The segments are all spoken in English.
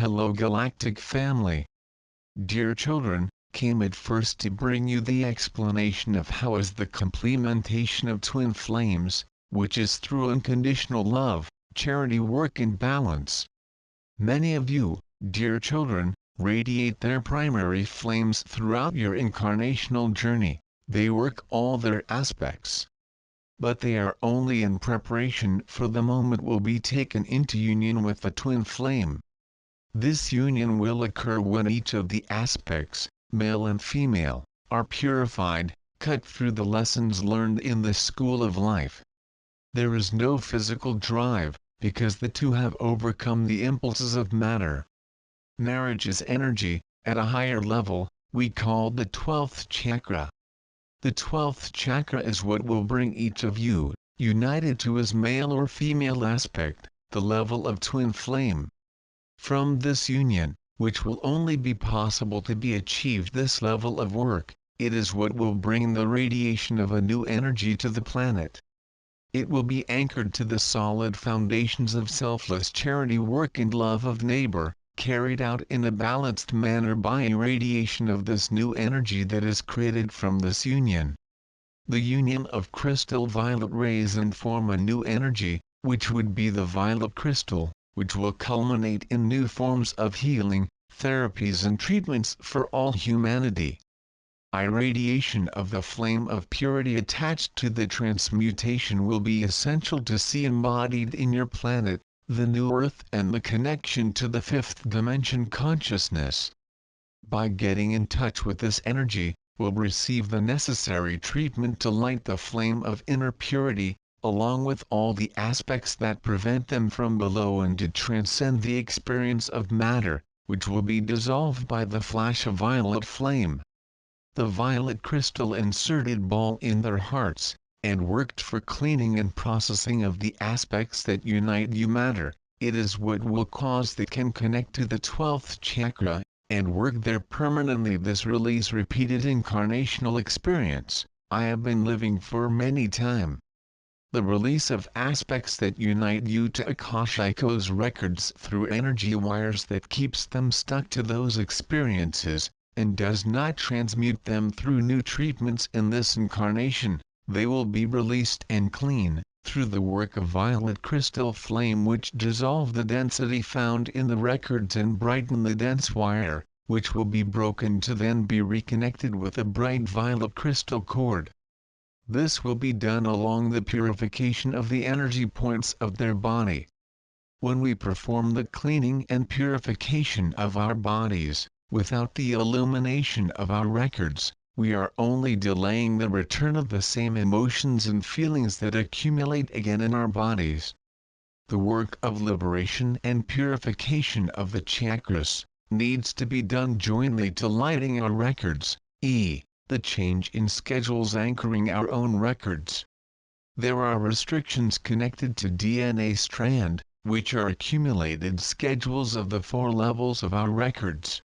Hello Galactic family. Dear children, came at first to bring you the explanation of how is the complementation of twin flames, which is through unconditional love, charity work and balance. Many of you, dear children, radiate their primary flames throughout your incarnational journey, they work all their aspects. But they are only in preparation for the moment will be taken into union with the twin flame. This union will occur when each of the aspects, male and female, are purified, cut through the lessons learned in the school of life. There is no physical drive, because the two have overcome the impulses of matter. Marriage is energy, at a higher level, we call the 12th chakra. The 12th chakra is what will bring each of you, united to his male or female aspect, the level of twin flame. From this union, which will only be possible to be achieved this level of work, it is what will bring the radiation of a new energy to the planet. It will be anchored to the solid foundations of selfless charity work and love of neighbor, carried out in a balanced manner by irradiation of this new energy that is created from this union. The union of crystal violet rays and form a new energy, which would be the violet crystal, which will culminate in new forms of healing, therapies and treatments for all humanity. Irradiation of the flame of purity attached to the transmutation will be essential to see embodied in your planet, the new earth and the connection to the fifth dimension consciousness. By getting in touch with this energy, we'll receive the necessary treatment to light the flame of inner purity, along with all the aspects that prevent them from below and to transcend the experience of matter, which will be dissolved by the flash of violet flame. The violet crystal inserted ball in their hearts, and worked for cleaning and processing of the aspects that unite you matter, it is what will cause that can connect to the 12th chakra, and work there permanently. This release repeated incarnational experience, I have been living for many time. The release of aspects that unite you to AKASHICO's records through energy wires that keeps them stuck to those experiences, and does not transmute them through new treatments in this incarnation, they will be released and clean, through the work of violet crystal flame which dissolve the density found in the records and brighten the dense wire, which will be broken to then be reconnected with a bright violet crystal cord. This will be done along the purification of the energy points of their body. When we perform the cleaning and purification of our bodies, without the illumination of our records, we are only delaying the return of the same emotions and feelings that accumulate again in our bodies. The work of liberation and purification of the chakras needs to be done jointly to lighting our records, the change in schedules anchoring our own records. There are restrictions connected to DNA strand, which are accumulated schedules of the 4 levels of our records.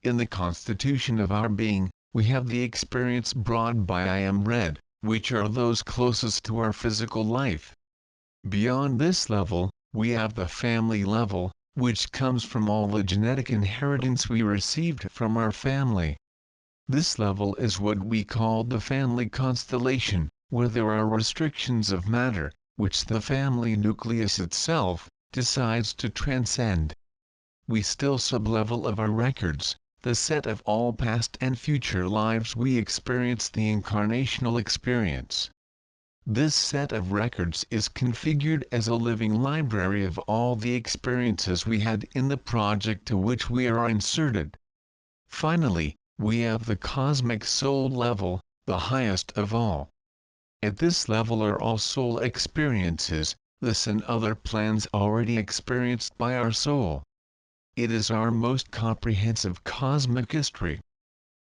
In the constitution of our being, we have the experience brought by I am red, which are those closest to our physical life. Beyond this level, we have the family level, which comes from all the genetic inheritance we received from our family. This level is what we call the family constellation, where there are restrictions of matter, which the family nucleus itself decides to transcend. We still sublevel of our records, the set of all past and future lives we experience the incarnational experience. This set of records is configured as a living library of all the experiences we had in the project to which we are inserted. Finally, we have the cosmic soul level, the highest of all. At this level are all soul experiences, this and other plans already experienced by our soul. It is our most comprehensive cosmic history.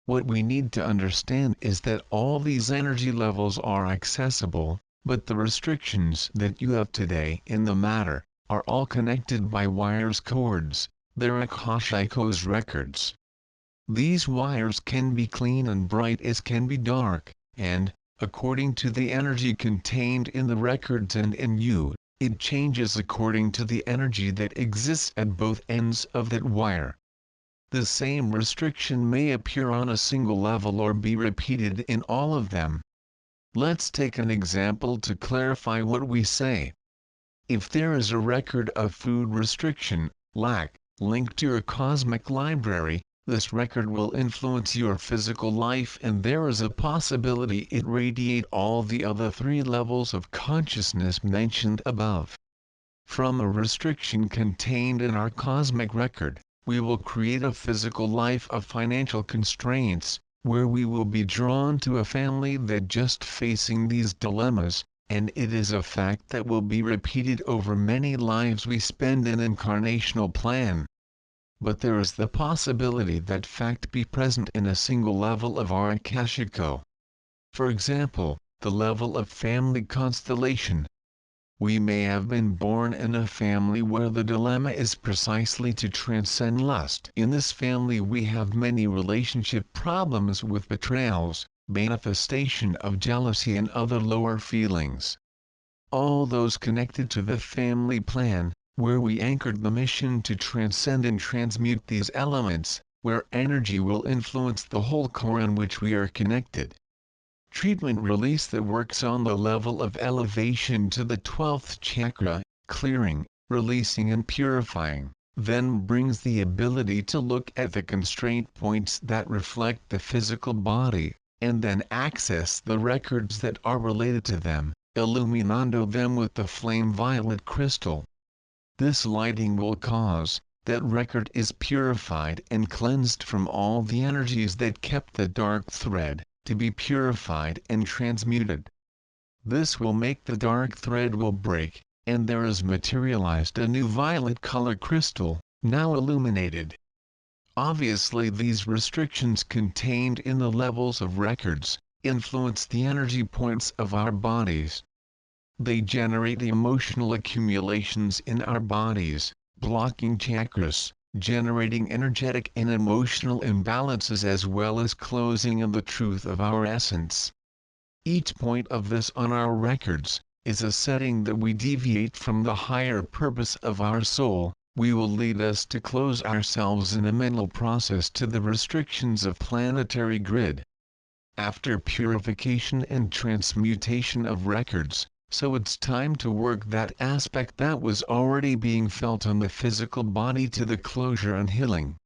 What we need to understand is that all these energy levels are accessible, but the restrictions that you have today in the matter are all connected by wires cords, they're AKASHICO's records. These wires can be clean and bright as can be dark, and, according to the energy contained in the records and in you, It changes according to the energy that exists at both ends of that wire. The same restriction may appear on a single level or be repeated in all of them. Let's take an example to clarify what we say. If there is a record of food restriction, lack, linked to your cosmic library, this record will influence your physical life, and there is a possibility it radiate all the other 3 levels of consciousness mentioned above. From a restriction contained in our cosmic record, we will create a physical life of financial constraints, where we will be drawn to a family that just facing these dilemmas, and it is a fact that will be repeated over many lives we spend in incarnational plan. But there is the possibility that fact be present in a single level of our AKASHICO. For example, the level of family constellation. We may have been born in a family where the dilemma is precisely to transcend lust. In this family we have many relationship problems with betrayals, manifestation of jealousy and other lower feelings. All those connected to the family plan, where we anchored the mission to transcend and transmute these elements, where energy will influence the whole core in which we are connected. Treatment release that works on the level of elevation to the 12th chakra, clearing, releasing and purifying, then brings the ability to look at the constraint points that reflect the physical body, and then access the records that are related to them, illuminando them with the flame violet crystal. This lighting will cause that record is purified and cleansed from all the energies that kept the dark thread, to be purified and transmuted. This will make the dark thread will break, and there is materialized a new violet color crystal, now illuminated. Obviously these restrictions contained in the levels of records, influence the energy points of our bodies. They generate emotional accumulations in our bodies, blocking chakras, generating energetic and emotional imbalances as well as closing in the truth of our essence. Each point of this on our records, is a setting that we deviate from the higher purpose of our soul, we will lead us to close ourselves in a mental process to the restrictions of planetary grid. After purification and transmutation of records, so it's time to work that aspect that was already being felt on the physical body to the closure and healing.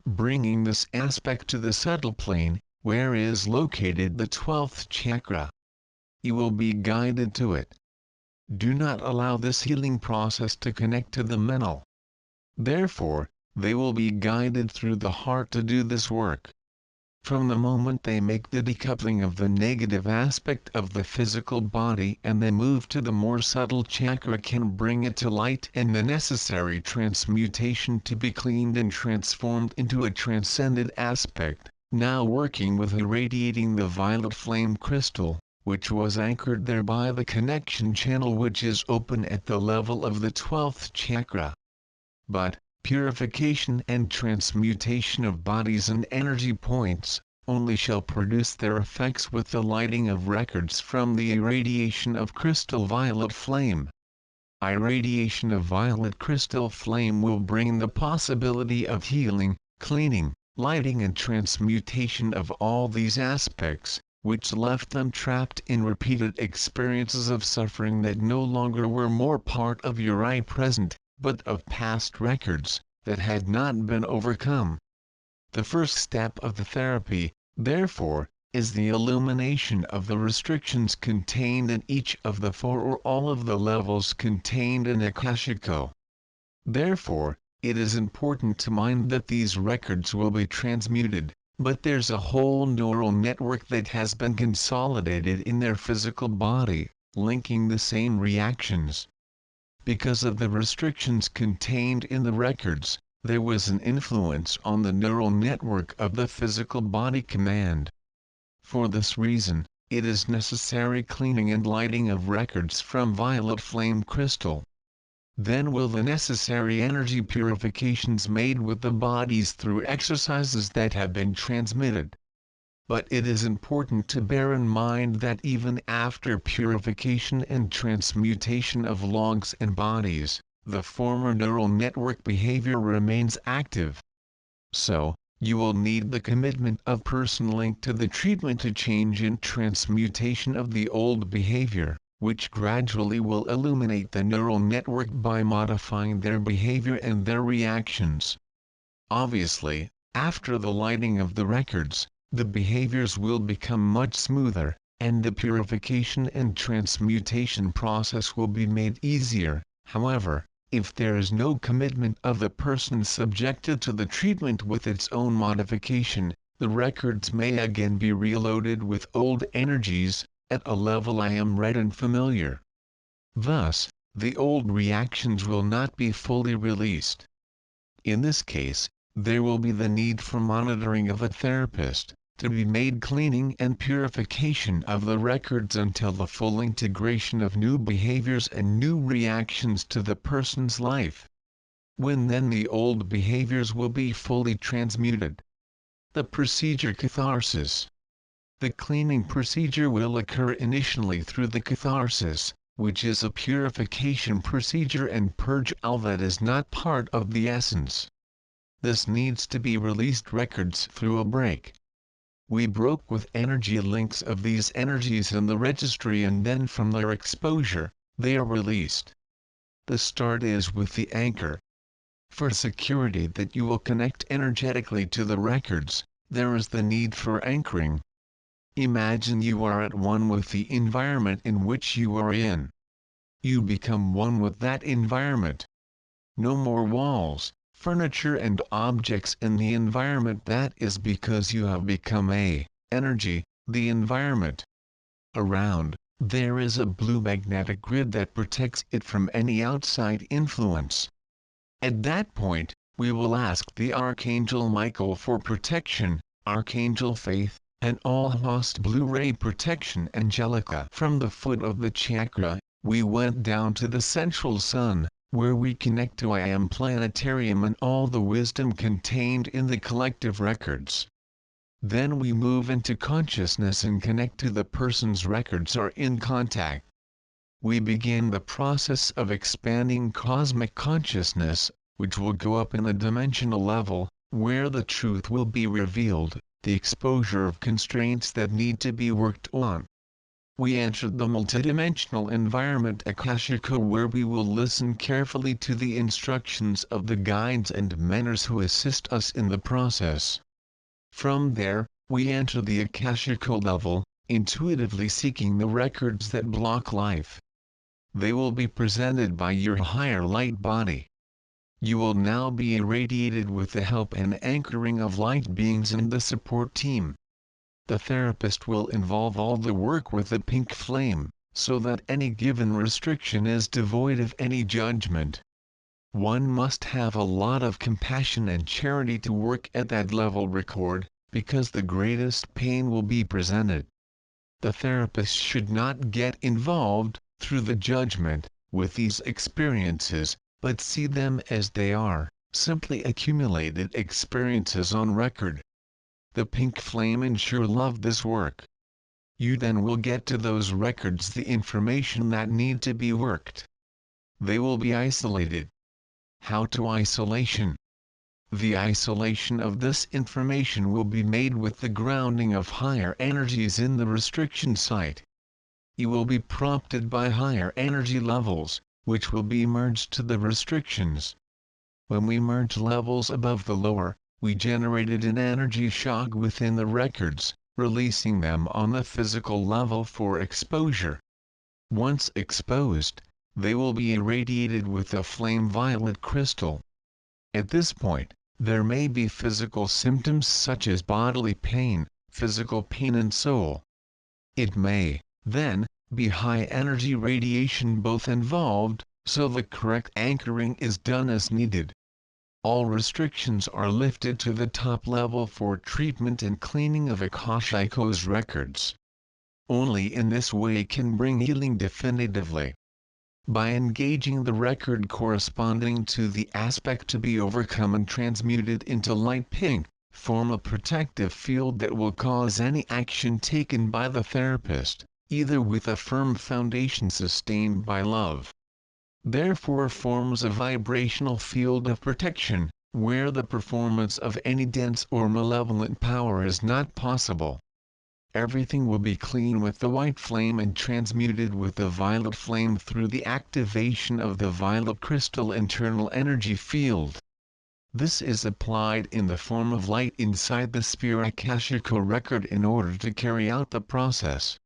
Bringing this aspect to the subtle plane, where is located the 12th chakra. You will be guided to it. Do not allow this healing process to connect to the mental. Therefore, they will be guided through the heart to do this work. From the moment they make the decoupling of the negative aspect of the physical body and they move to the more subtle chakra can bring it to light and the necessary transmutation to be cleaned and transformed into a transcended aspect, now working with irradiating the violet flame crystal, which was anchored there by the connection channel which is open at the level of the 12th chakra. But, purification and transmutation of bodies and energy points, only shall produce their effects with the lighting of records from the irradiation of crystal violet flame. Irradiation of violet crystal flame will bring the possibility of healing, cleaning, lighting and transmutation of all these aspects, which left them trapped in repeated experiences of suffering that no longer were more part of your present, but of past records, that had not been overcome. The first step of the therapy, therefore, is the illumination of the restrictions contained in each of the 4 or all of the levels contained in AKASHICO. Therefore, it is important to mind that these records will be transmuted, but there's a whole neural network that has been consolidated in their physical body, linking the same reactions. Because of the restrictions contained in the records, there was an influence on the neural network of the physical body command. For this reason, it is necessary cleaning and lighting of records from violet flame crystal. Then will the necessary energy purifications made with the bodies through exercises that have been transmitted. but it is important to bear in mind that even after purification and transmutation of logs and bodies, the former neural network behavior remains active. So, you will need the commitment of person linked to the treatment to change and transmutation of the old behavior, which gradually will illuminate the neural network by modifying their behavior and their reactions. Obviously, after the lighting of the records, the behaviors will become much smoother, and the purification and transmutation process will be made easier. However, if there is no commitment of the person subjected to the treatment with its own modification, the records may again be reloaded with old energies, at a level I am read and familiar. Thus, the old reactions will not be fully released. In this case, there will be the need for monitoring of a therapist, to be made cleaning and purification of the records until the full integration of new behaviors and new reactions to the person's life. When then the old behaviors will be fully transmuted. The procedure catharsis. The cleaning procedure will occur initially through the catharsis, which is a purification procedure and purge all that is not part of the essence. This needs to be released records through a break. We broke with energy links of these energies in the registry, and then from their exposure, they are released. The start is with the anchor. For security that you will connect energetically to the records, there is the need for anchoring. Imagine you are at one with the environment in which you are in. You become one with that environment. No more walls, furniture and objects in the environment. That is because you have become energy, the environment. Around, there is a blue magnetic grid that protects it from any outside influence. At that point, we will ask the Archangel Michael for protection, Archangel Faith, and all host blue-ray protection Angelica. From the foot of the chakra, we went down to the central sun, where we connect to I Am Planetarium and all the wisdom contained in the collective records. Then we move into consciousness and connect to the person's records or in contact. We begin the process of expanding cosmic consciousness, which will go up in the dimensional level, where the truth will be revealed, the exposure of constraints that need to be worked on. We entered the multidimensional environment AKASHICO, where we will listen carefully to the instructions of the guides and mentors who assist us in the process. From there, we enter the AKASHICO level, intuitively seeking the records that block life. They will be presented by your higher light body. You will now be irradiated with the help and anchoring of light beings and the support team. The therapist will involve all the work with the pink flame, so that any given restriction is devoid of any judgment. One must have a lot of compassion and charity to work at that level record, because the greatest pain will be presented. The therapist should not get involved, through the judgment, with these experiences, but see them as they are, simply accumulated experiences on record. The pink flame ensure love this work. You then will get to those records the information that need to be worked. They will be isolated. How to isolation? The isolation of this information will be made with the grounding of higher energies in the restriction site. You will be prompted by higher energy levels, which will be merged to the restrictions. When we merge levels above the lower, we generated an energy shock within the records, releasing them on the physical level for exposure. Once exposed, they will be irradiated with a flame violet crystal. At this point, there may be physical symptoms such as bodily pain, physical pain and soul. It may, then, be high energy radiation both involved, so the correct anchoring is done as needed. All restrictions are lifted to the top level for treatment and cleaning of Akashico's records. Only in this way can bring healing definitively. By engaging the record corresponding to the aspect to be overcome and transmuted into light pink, form a protective field that will cause any action taken by the therapist, either with a firm foundation sustained by love. Therefore forms a vibrational field of protection, where the performance of any dense or malevolent power is not possible. Everything will be clean with the white flame and transmuted with the violet flame through the activation of the violet crystal internal energy field. This is applied in the form of light inside the sphere AKASHICO record in order to carry out the process.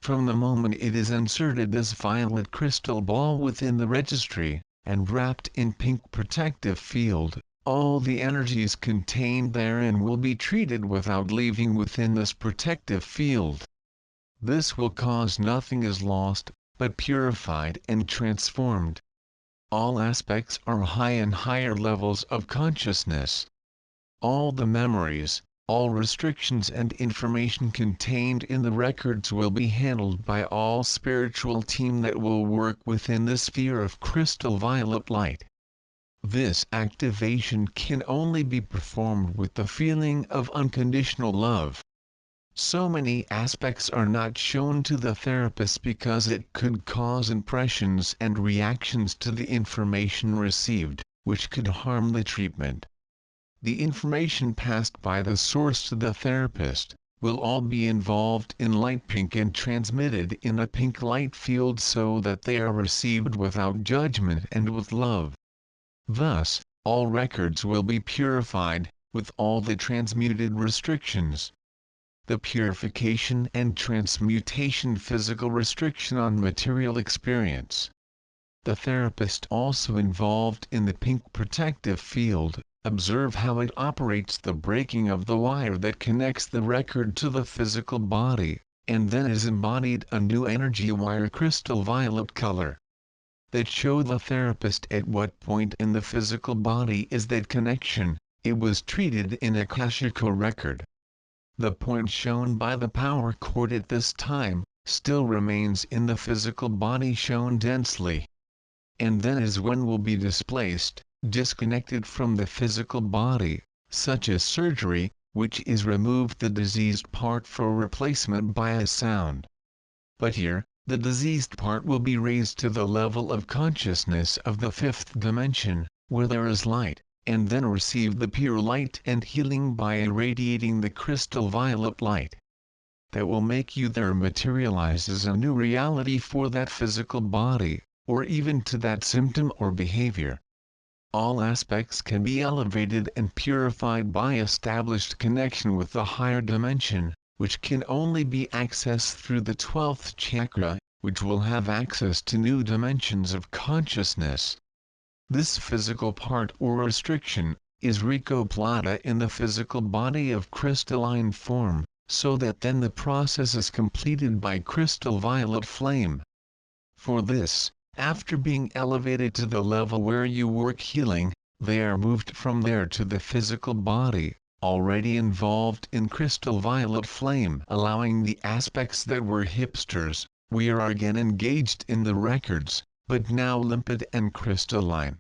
From the moment it is inserted this violet crystal ball within the registry, and wrapped in pink protective field, all the energies contained therein will be treated without leaving within this protective field. This will cause nothing is lost, but purified and transformed. All aspects are high and higher levels of consciousness. All the memories, all restrictions and information contained in the records will be handled by all spiritual team that will work within the sphere of crystal violet light. This activation can only be performed with the feeling of unconditional love. So many aspects are not shown to the therapist because it could cause impressions and reactions to the information received, which could harm the treatment. The information passed by the source to the therapist will all be involved in light pink and transmitted in a pink light field so that they are received without judgment and with love. Thus, all records will be purified, with all the transmuted restrictions. The purification and transmutation physical restriction on material experience. The therapist also involved in the pink protective field, observe how it operates the breaking of the wire that connects the record to the physical body, and then is embodied a new energy wire crystal violet color. That show the therapist at what point in the physical body is that connection. It was treated in a AKASHICO record. The point shown by the power cord at this time still remains in the physical body shown densely. And then is when will be displaced, disconnected from the physical body, such as surgery, which is removed the diseased part for replacement by a sound. But here, the diseased part will be raised to the level of consciousness of the fifth dimension, where there is light, and then receive the pure light and healing by irradiating the crystal violet light. That will make you there materialize as a new reality for that physical body, or even to that symptom or behavior. All aspects can be elevated and purified by established connection with the higher dimension, which can only be accessed through the 12th chakra, which will have access to new dimensions of consciousness. This physical part or restriction is recoplata in the physical body of crystalline form, so that then the process is completed by crystal violet flame. For this, after being elevated to the level where you work healing, they are moved from there to the physical body, already involved in crystal violet flame, allowing the aspects that were hipsters. We are again engaged in the records, but now limpid and crystalline.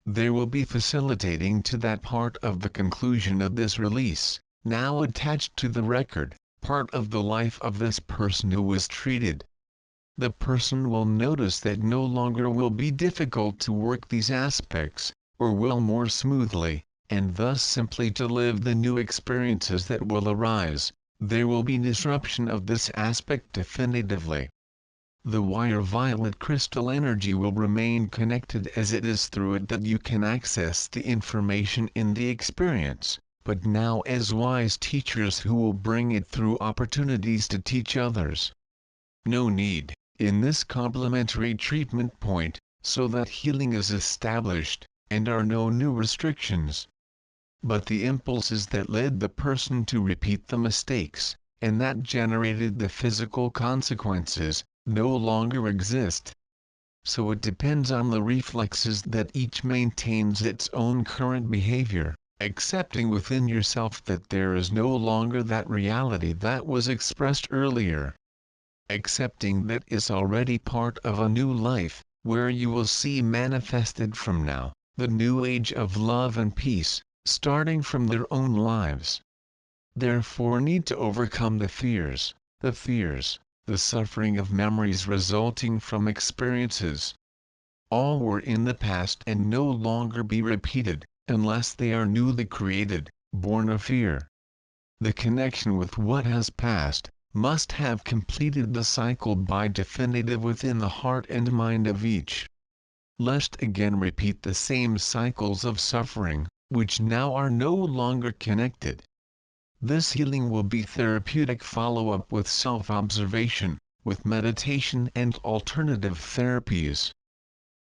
There will be facilitating to that part of the conclusion of this release, now attached to the record, part of the life of this person who was treated. The person will notice that no longer will be difficult to work these aspects, or will more smoothly, and thus simply to live the new experiences that will arise. There will be disruption of this aspect definitively. The wire violet crystal energy will remain connected as it is through it that you can access the information in the experience, but now as wise teachers who will bring it through opportunities to teach others. No need, in this complementary treatment point, so that healing is established, and are no new restrictions. But the impulses that led the person to repeat the mistakes, and that generated the physical consequences, no longer exist. So it depends on the reflexes that each maintains its own current behavior, accepting within yourself that there is no longer that reality that was expressed earlier. Accepting that is already part of a new life, where you will see manifested from now, the new age of love and peace, starting from their own lives. Therefore need to overcome the fears, the suffering of memories resulting from experiences. All were in the past and no longer be repeated, unless they are newly created, born of fear. The connection with what has passed must have completed the cycle by definitive within the heart and mind of each. Lest again repeat the same cycles of suffering, which now are no longer connected. This healing will be therapeutic follow-up with self-observation, with meditation and alternative therapies.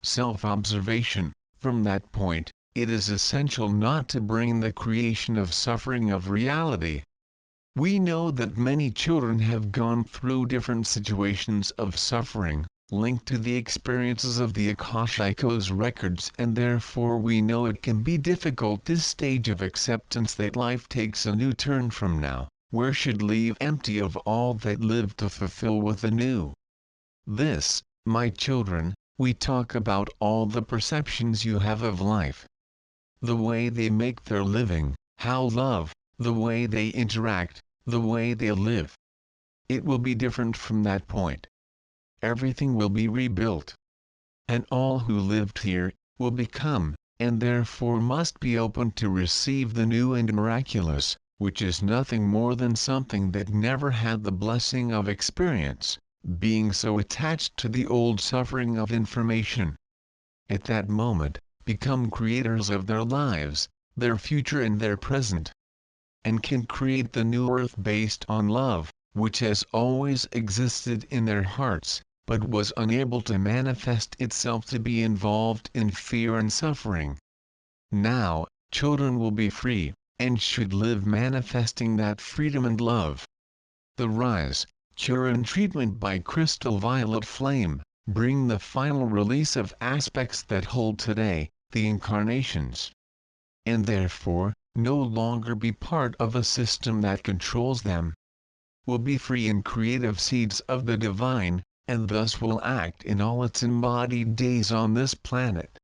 Self-observation, from that point, it is essential not to bring the creation of suffering of reality. We know that many children have gone through different situations of suffering, linked to the experiences of the AKASHICO's records, and therefore we know it can be difficult this stage of acceptance that life takes a new turn from now, where should leave empty of all that lived to fulfill with the new. This, my children, we talk about all the perceptions you have of life. The way they make their living, how love, the way they interact, the way they live. It will be different from that point. Everything will be rebuilt. And all who lived here, will become, and therefore must be open to receive the new and miraculous, which is nothing more than something that never had the blessing of experience, being so attached to the old suffering of information. At that moment, become creators of their lives, their future and their present. And can create the new earth based on love, which has always existed in their hearts, but was unable to manifest itself to be involved in fear and suffering. Now, children will be free, and should live manifesting that freedom and love. The rise, cure and treatment by crystal violet flame, bring the final release of aspects that hold today, the incarnations. And therefore, no longer be part of a system that controls them. Will be free and creative seeds of the divine, and thus will act in all its embodied days on this planet.